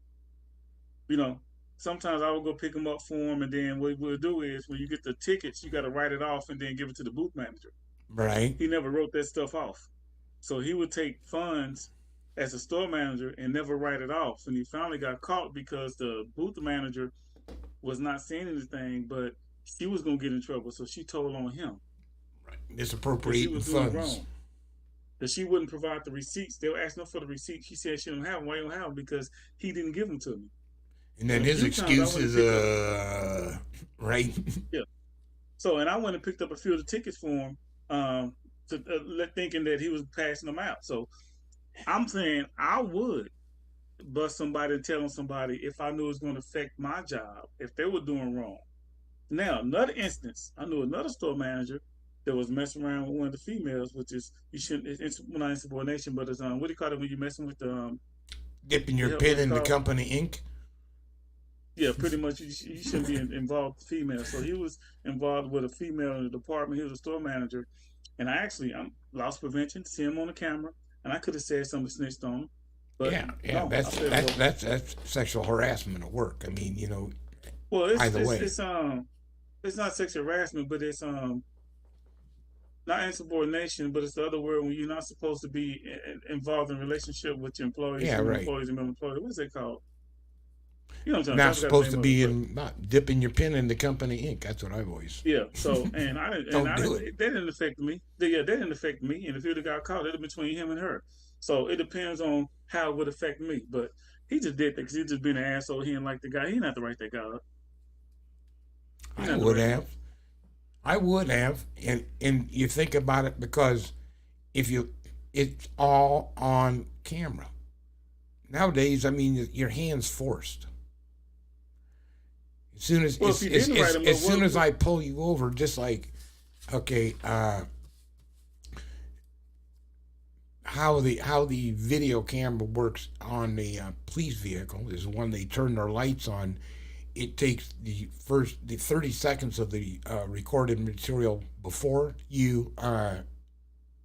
B: Sometimes I would go pick them up for him, and then what we'll do is when you get the tickets, you got to write it off and then give it to the booth manager.
A: Right.
B: He never wrote that stuff off. So he would take funds as a store manager and never write it off. And he finally got caught because the booth manager was not saying anything, but she was going to get in trouble. So she told on him.
A: Right. Misappropriating funds.
B: That she wouldn't provide the receipts. They were asking her for the receipts. She said she don't have them. Why you don't have them? Because he didn't give them to me.
A: And then his excuse is, right?
B: Yeah. So, and I went and picked up a few of the tickets for him, thinking that he was passing them out. So, I'm saying I would bust somebody and telling somebody if I knew it was going to affect my job, if they were doing wrong. Now, another instance, I knew another store manager that was messing around with one of the females, which is, you shouldn't, it's not insubordination, but it's, what do you call it when you're messing with the,
A: Dipping your pin in the company ink?
B: Yeah, pretty much. You shouldn't be involved with females. So he was involved with a female in the department. He was a store manager, and I'm loss prevention. See him on the camera, and I could have said something, snitched on him. But
A: yeah,
B: no,
A: that's sexual harassment at work. I mean, you know.
B: Well,
A: either way,
B: it's not sexual harassment, but it's not insubordination, but it's the other word when you're not supposed to be involved in a relationship with your employees.
A: Yeah, right.
B: Employees and employees. What's it called? You know what I'm
A: not supposed to be not dipping your pen in the company ink. That's what I've always.
B: Yeah. So and I didn't.
A: do it.
B: That didn't affect me. That didn't affect me. And if he would have got caught, it'd have been between him and her. So it depends on how it would affect me. But he just did that because he just being an asshole. He didn't like the guy. He didn't have to write that guy up.
A: I would have, and you think about it because it's all on camera. Nowadays, I mean, your hand's forced. As soon as I pull you over, just like, okay, how the video camera works on the police vehicle is when they turn their lights on, it takes the 30 seconds of the recorded material before you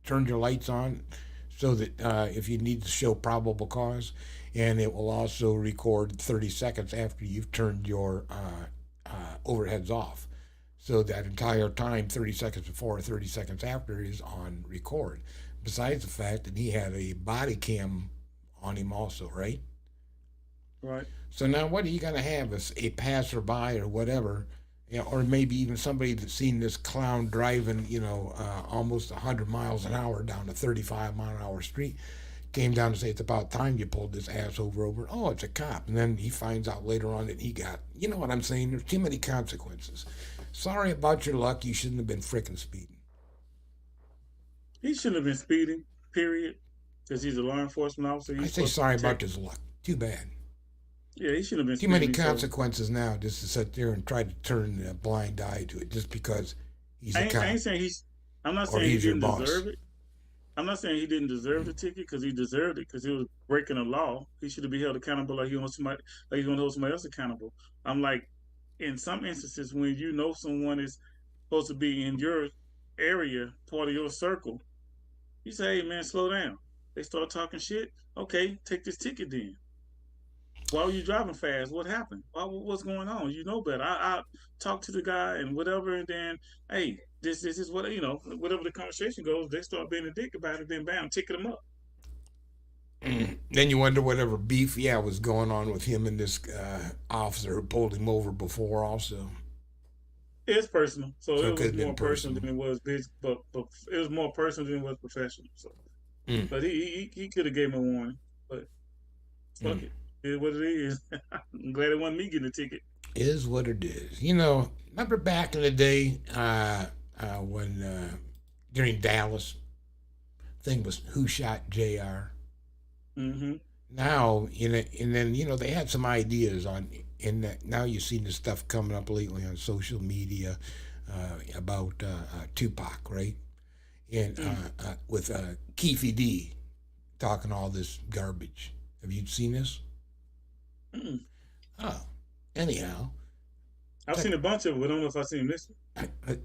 A: turn your lights on, so that if you need to show probable cause, and it will also record 30 seconds after you've turned your overheads off. So that entire time, 30 seconds before, 30 seconds after, is on record. Besides the fact that he had a body cam on him also, right?
B: Right.
A: So now what are you going to have as a passerby or whatever, or maybe even somebody that's seen this clown driving, almost 100 miles an hour down a 35-mile-an-hour street, came down to say, it's about time you pulled this ass over. Oh, it's a cop. And then he finds out later on that he got, you know what I'm saying? There's too many consequences. Sorry about your luck. You shouldn't have been frickin' speeding.
B: He shouldn't have been speeding, period, because he's a law enforcement officer.
A: I say sorry about his luck. Too bad.
B: Yeah, he shouldn't have been
A: too many consequences now just to sit there and try to turn a blind eye to it just because he's a cop.
B: I'm not saying he didn't deserve it. I'm not saying he didn't deserve the ticket, because he deserved it because he was breaking the law. He should have been held accountable like he's going to hold somebody else accountable. I'm like, in some instances, when you know someone is supposed to be in your area, part of your circle, you say, hey man, slow down. They start talking shit. Okay, take this ticket then. Why were you driving fast? What happened? What's going on? You know better. I talked to the guy and whatever, and then, hey, this is what, whatever the conversation goes, they start being a dick about it, then bam, ticket them up.
A: Then you wonder whatever beef, was going on with him and this officer who pulled him over before also.
B: It's personal. So it was more personal than it was big, but it was more personal than it was professional. So, but he could have gave him a warning, but fuck it. It is what it is. I'm glad it wasn't me getting a ticket.
A: Is what it is. Remember back in the day when during Dallas, thing was who shot JR.
B: Mm-hmm.
A: Now, and then they had some ideas in that. Now you've seen this stuff coming up lately on social media about Tupac, right? And with Keefe D talking all this garbage. Have you seen this?
B: Mm-mm.
A: Oh, anyhow.
B: I've seen a bunch of it, but I don't know if I've seen this one.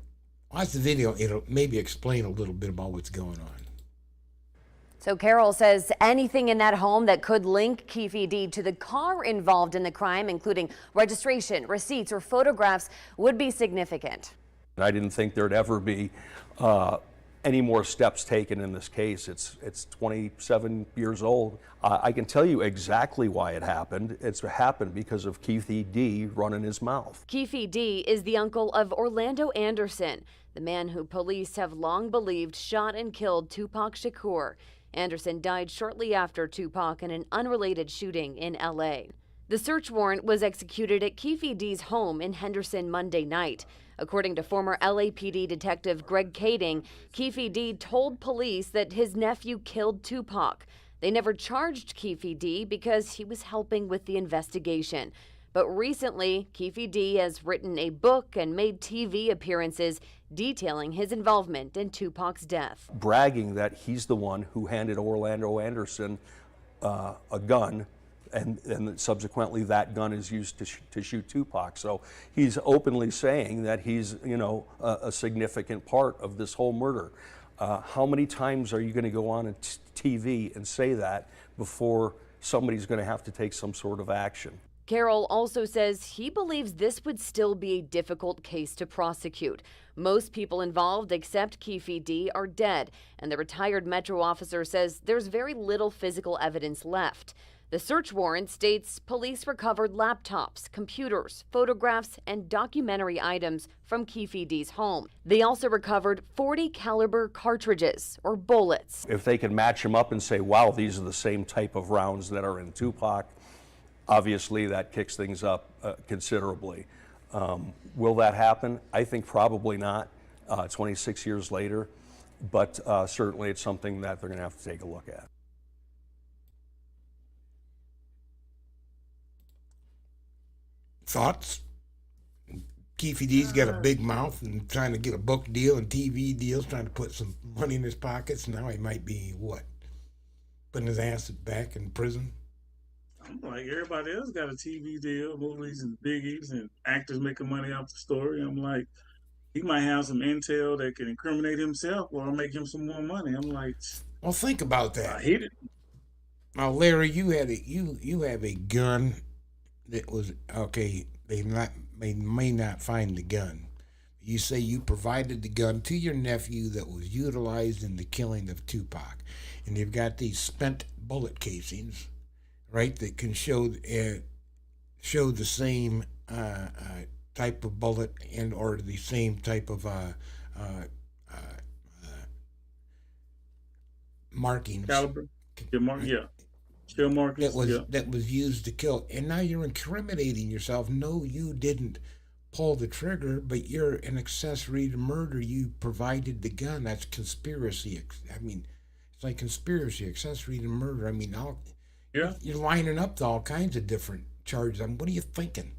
A: Watch the video. It'll maybe explain a little bit about what's going on.
R: So Carol says anything in that home that could link Keefe D to the car involved in the crime, including registration, receipts, or photographs, would be significant.
S: I didn't think there'd ever be any more steps taken in this case. It's 27 years old. I can tell you exactly why it happened. It's happened because of Keefe D running his mouth.
R: Keefe D is the uncle of Orlando Anderson, the man who police have long believed shot and killed Tupac Shakur. Anderson died shortly after Tupac in an unrelated shooting in L.A. The search warrant was executed at Keefe D's home in Henderson Monday night. According to former LAPD detective Greg Kading, Keefe D told police that his nephew killed Tupac. They never charged Keefe D because he was helping with the investigation. But recently, Keefe D has written a book and made TV appearances detailing his involvement in Tupac's death.
S: Bragging that he's the one who handed Orlando Anderson a gun, and subsequently that gun is used to shoot Tupac. So he's openly saying that he's, a significant part of this whole murder. How many times are you going to go on TV and say that before somebody's going to have to take some sort of action?
R: Carroll also says he believes this would still be a difficult case to prosecute. Most people involved except Keefe D are dead, and the retired Metro officer says there's very little physical evidence left. The search warrant states police recovered laptops, computers, photographs, and documentary items from Keefe D's home. They also recovered .40 caliber cartridges or bullets.
S: If they can match them up and say, wow, these are the same type of rounds that are in Tupac, obviously that kicks things up considerably. Will that happen? I think probably not 26 years later, but certainly it's something that they're going to have to take a look at.
A: Thoughts? Keefe D's got a big mouth and trying to get a book deal and TV deals, trying to put some money in his pockets. Now he might be, what, putting his ass back in prison?
B: I'm like, everybody else got a TV deal, movies and biggies and actors making money off the story. I'm like, he might have some intel that can incriminate himself or make him some more money. I'm like,
A: well, think about that.
B: He did.
A: Now, Larry, you had you have a gun that was okay. They may not find the gun. You say you provided the gun to your nephew that was utilized in the killing of Tupac, and they've got these spent bullet casings, right? That can show the same type of bullet and or the same type of markings.
B: Caliber. Yeah. Kill markings.
A: That was used to kill. And now you're incriminating yourself. No, you didn't pull the trigger, but you're an accessory to murder. You provided the gun. That's conspiracy. I mean, it's like conspiracy, accessory to murder. I mean, you're lining up to all kinds of different charges. I mean, what are you thinking?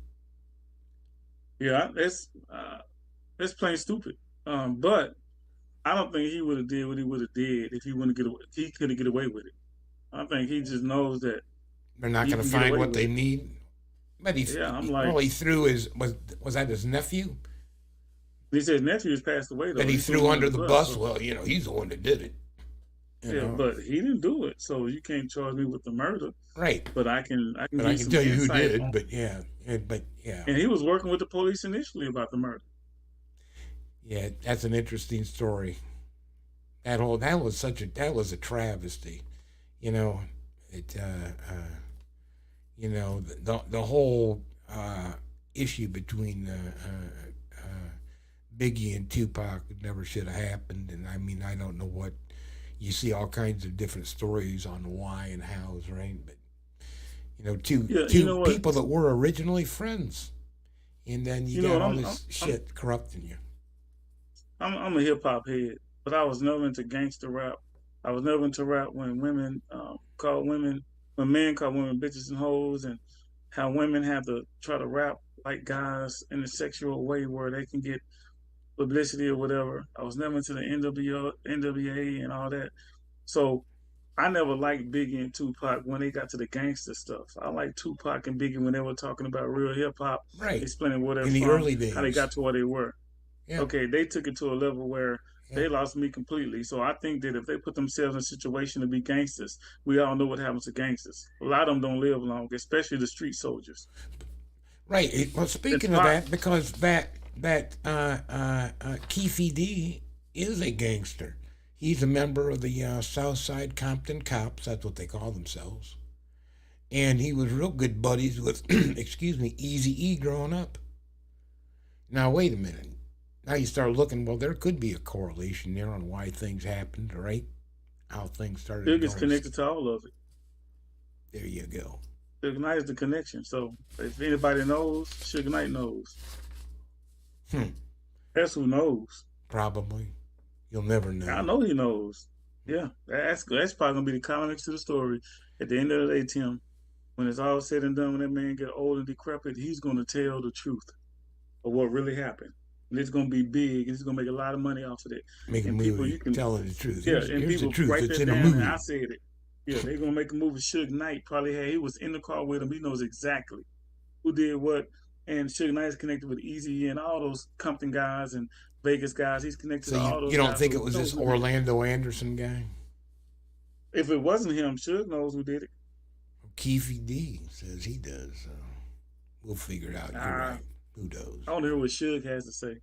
B: Yeah, it's plain stupid. But I don't think he would have did what he would have did if he wouldn't get away. He couldn't get away with it. I think he just knows that
A: they're not going to find what they need. But he threw his was that his nephew?
B: He said his nephew has passed away though.
A: That he threw under the bus. So. Well, he's the one that did it.
B: You know? But he didn't do it, so you can't charge me with the murder.
A: Right.
B: But I can
A: tell you who did. But yeah.
B: And he was working with the police initially about the murder.
A: Yeah, that's an interesting story. That was a travesty. The whole issue between Biggie and Tupac never should have happened. And I mean, I don't know what, you see all kinds of different stories on why and hows, right? But two people that were originally friends, and then you got all this shit corrupting you.
B: I'm a hip hop head, but I was never into gangster rap. I was never into rap when men call women bitches and hoes, and how women have to try to rap like guys in a sexual way where they can get publicity or whatever. I was never into the NWA and all that. So I never liked Biggie and Tupac when they got to the gangster stuff. I liked Tupac and Biggie when they were talking about real hip hop,
A: right?
B: Explaining where they're
A: from,
B: in
A: the early days,
B: how they got to where they were.
A: Yeah.
B: Okay, they took it to a level where they lost me completely. So I think that if they put themselves in a situation to be gangsters, we all know what happens to gangsters. A lot of them don't live long, especially the street soldiers.
A: Right. Well, speaking of that, because that Keefe D is a gangster. He's a member of the Southside Compton Cops. That's what they call themselves. And he was real good buddies with, Eazy-E growing up. Now, wait a minute. Now you start looking, well, there could be a correlation there on why things happened, right? How things started.
B: It gets connected to all of it.
A: There you go.
B: Suge Knight is the connection. So if anybody knows, Suge Knight knows. That's who knows.
A: Probably. You'll never know.
B: I know he knows. Yeah, that's probably gonna be the climax to the story. At the end of the day, Tim, when it's all said and done, when that man get old and decrepit, he's gonna tell the truth of what really happened. And it's gonna be big, and he's gonna make a lot of money off of it.
A: Make a
B: And people,
A: movie
B: you can
A: telling the truth.
B: yeah,
A: Here's
B: and
A: the
B: people
A: truth.
B: write
A: It's
B: that
A: in a
B: down, and
A: movie.
B: I said it. Yeah, they're gonna make a movie. Suge Knight probably he was in the car with him. He knows exactly who did what. And Suge Knight is connected with Eazy and all those Compton guys and Vegas guys. He's connected
A: So
B: to all those
A: you don't
B: guys.
A: think
B: So
A: it was
B: he
A: this
B: knows who did it.
A: Orlando Anderson guy?
B: If it wasn't him, Suge knows who did it.
A: Keefy D says he does. So we'll figure it out. You're right. Who knows?
B: I don't know what Suge has to say.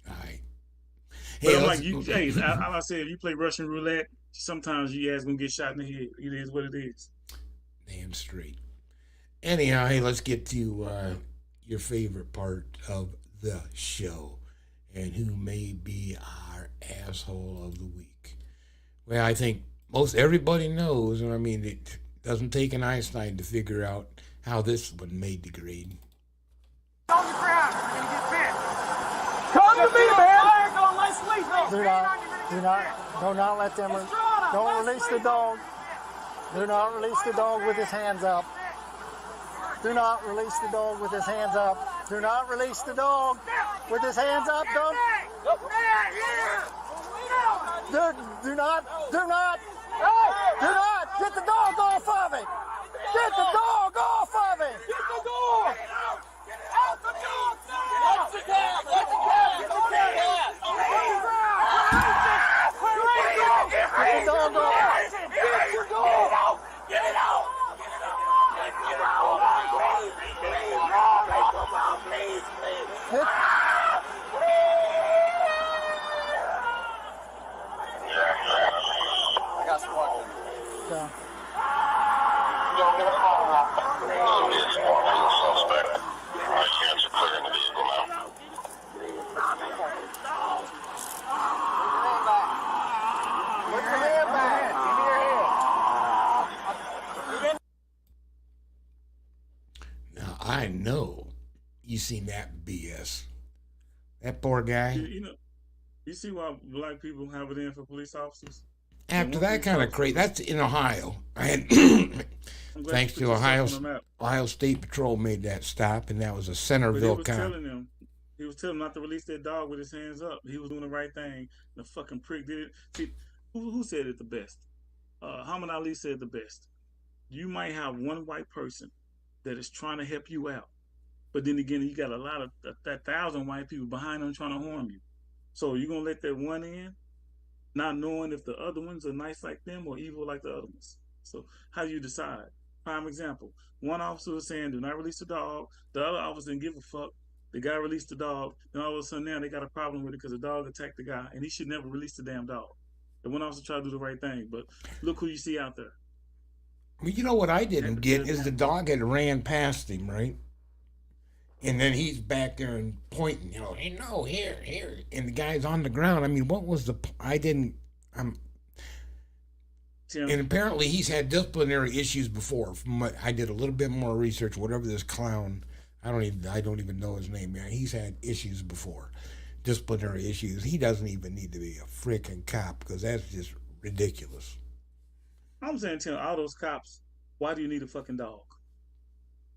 A: All right.
B: But I'm like, I said, if you play Russian roulette, sometimes your ass gonna get shot in the head. It is what it is.
A: Damn straight. Anyhow, hey, let's get to your favorite part of the show and who may be our asshole of the week. Well, I think most everybody knows, and I mean, it doesn't take an Einstein to figure out how this one made the grade.
T: On the ground, you're gonna get bit.
Q: Come to me, man.
T: Do not let them, don't release the dog. Do not release the dog with his hands up. Do not release the dog with his hands up. Do not release the dog with his hands up. Don't. Do not. Get the dog off of it. Get the dog off of it. Get the dog. Out the dog. Let the cat. Let the cat. Get the cat. Get the dog off. Get your dog. Get it out.
Q: I got some questions.
T: Yeah.
Q: Hands are clear in the vehicle now. Put your hand back. Give me your hand.
A: Now, I know you seen that BS. That poor guy.
B: You see why black people have it in for police officers?
A: After that kind of crazy, that's in Ohio. Thanks to Ohio State Patrol made that stop, and that was a Centerville County.
B: He was telling them not to release that dog with his hands up. He was doing the right thing. The fucking prick did it. See, who said it the best? Muhammad Ali said it the best. You might have one white person that is trying to help you out, but then again, you got a lot of 1,000 white people behind them trying to harm you. So you're gonna let that one in, not knowing if the other ones are nice like them or evil like the other ones. So how do you decide? Prime example: one officer was saying, "Do not release the dog." The other officer didn't give a fuck. The guy released the dog. Then all of a sudden now they got a problem with it because the dog attacked the guy, and he should never release the damn dog. The one officer tried to do the right thing, but look who you see out there.
A: Well, you know what I didn't get is the dog had ran past him, right? And then he's back there and pointing, hey, no, here. And the guy's on the ground. I mean, what was and apparently he's had disciplinary issues before. I did a little bit more research, whatever this clown, I don't even know his name yet. He's had issues before, disciplinary issues. He doesn't even need to be a freaking cop because that's just ridiculous.
B: I'm saying to all those cops, why do you need a fucking dog?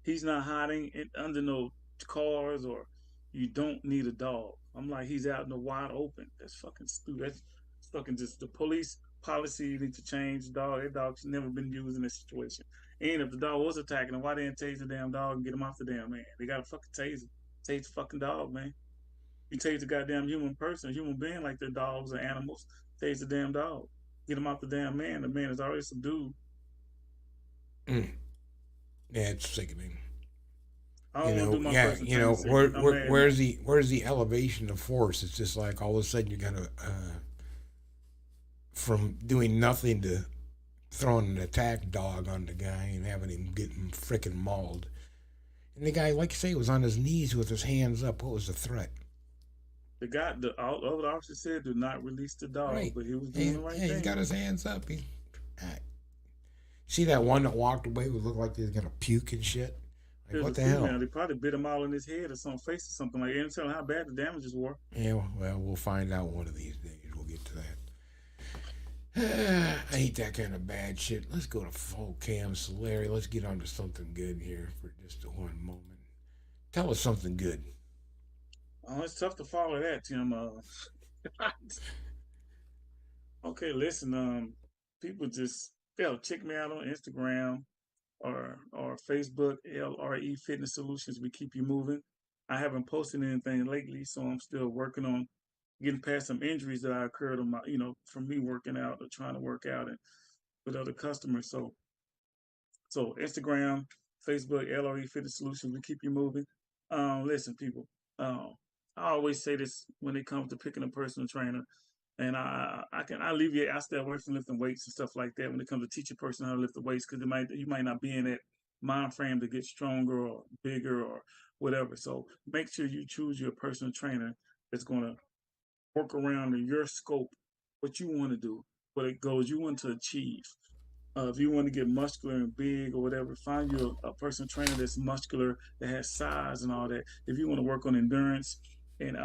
B: He's not hiding under no cars, or you don't need a dog. I'm like, he's out in the wide open. That's fucking stupid. That's fucking just the police policy need to change. That dog's never been used in this situation. And if the dog was attacking him, why didn't tase the damn dog and get him off the damn man? They got to fucking tase him. Tase the fucking dog, man. You tase the goddamn human being like they're dogs or animals. Tase the damn dog. Get him off the damn man. The man is already subdued.
A: Yeah, it's sickening.
B: I don't want to do my person
A: where's the elevation of force? It's just like all of a sudden you're gonna from doing nothing to throwing an attack dog on the guy and having him getting frickin' mauled. And the guy, like you say, was on his knees with his hands up. What was the threat?
B: The other officer said, "Do not release the dog,"
A: right.
B: But he was doing the right thing.
A: Yeah, he got his hands up. See that one that walked away who looked like he was gonna puke and shit? Like, what the hell?
B: They probably bit him all in his head or some face or something like that. And tell him how bad the damages were.
A: Yeah, well, we'll find out one of these days. We'll get to that. I hate that kind of bad shit. Let's go to full cam, so Larry. Let's get on to something good here for just one moment. Tell us something good.
B: Oh, it's tough to follow that, Tim. Okay, listen. People just check me out on Instagram or Facebook. LRE Fitness Solutions. We keep you moving. I haven't posted anything lately, so I'm still working on getting past some injuries that I occurred on my, from me working out or trying to work out and with other customers. So Instagram, Facebook, LRE Fitness Solutions. We keep you moving. Listen, people. I always say this when it comes to picking a personal trainer, and I stay away from lifting weights and stuff like that when it comes to teaching a person how to lift the weights, because you might not be in that mind frame to get stronger or bigger or whatever. So make sure you choose your personal trainer that's going to work around in your scope, what you want to do, what it goes you want to achieve. If you want to get muscular and big or whatever, find you a personal trainer that's muscular, that has size and all that. If you want to work on endurance and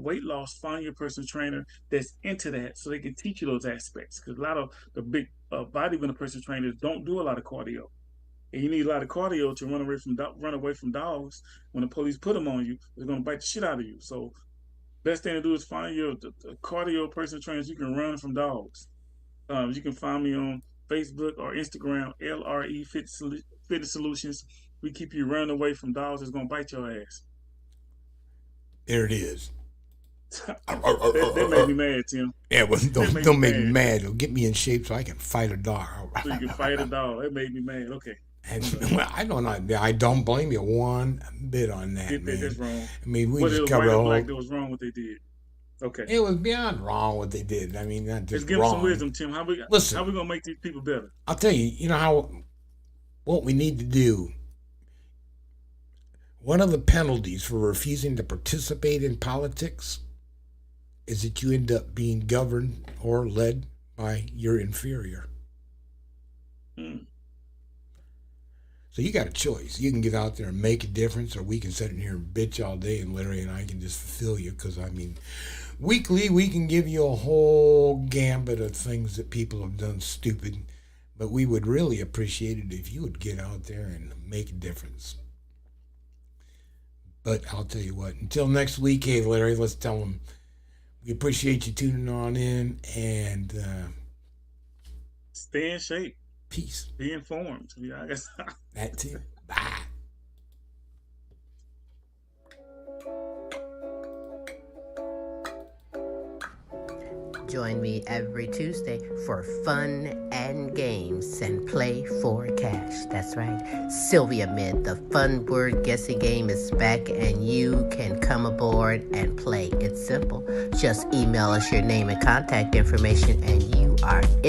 B: weight loss, find your personal trainer that's into that so they can teach you those aspects. Because a lot of the big bodybuilding personal trainers don't do a lot of cardio. And you need a lot of cardio to run away from dogs. When the police put them on you, they're going to bite the shit out of you. So best thing to do is find your cardio personal trainers you can run from dogs. You can find me on Facebook or Instagram, LRE Fitness Solutions. We keep you running away from dogs that's going to bite your ass.
A: There it is.
B: That made me mad, Tim.
A: Yeah, well, don't make me mad. It'll get me in shape so I can fight a dog.
B: So you can fight a dog. That made me mad. Okay.
A: Well, I don't blame you one bit on that, man.
B: That's wrong.
A: I mean, we
B: just
A: covered the whole.
B: Like that was wrong what they did. Okay.
A: It was beyond wrong what they did. I mean, not just
B: Let's give
A: wrong.
B: them some wisdom, Tim. How we gonna make these people better?
A: I'll tell you. What we need to do. One of the penalties for refusing to participate in politics is that you end up being governed or led by your inferior. So you got a choice. You can get out there and make a difference, or we can sit in here and bitch all day, and Larry and I can just fulfill you. Because, I mean, weekly we can give you a whole gambit of things that people have done stupid. But we would really appreciate it if you would get out there and make a difference. But I'll tell you what, until next week, hey, Larry, let's tell them we appreciate you tuning on in, and
B: stay in shape.
A: Peace.
B: Be informed. Yeah, I guess.
A: That's it. Bye.
U: Join me every Tuesday for fun and games and play for cash. That's right. Sylvia Mid, the fun word guessing game is back, and you can come aboard and play. It's simple. Just email us your name and contact information and you are in.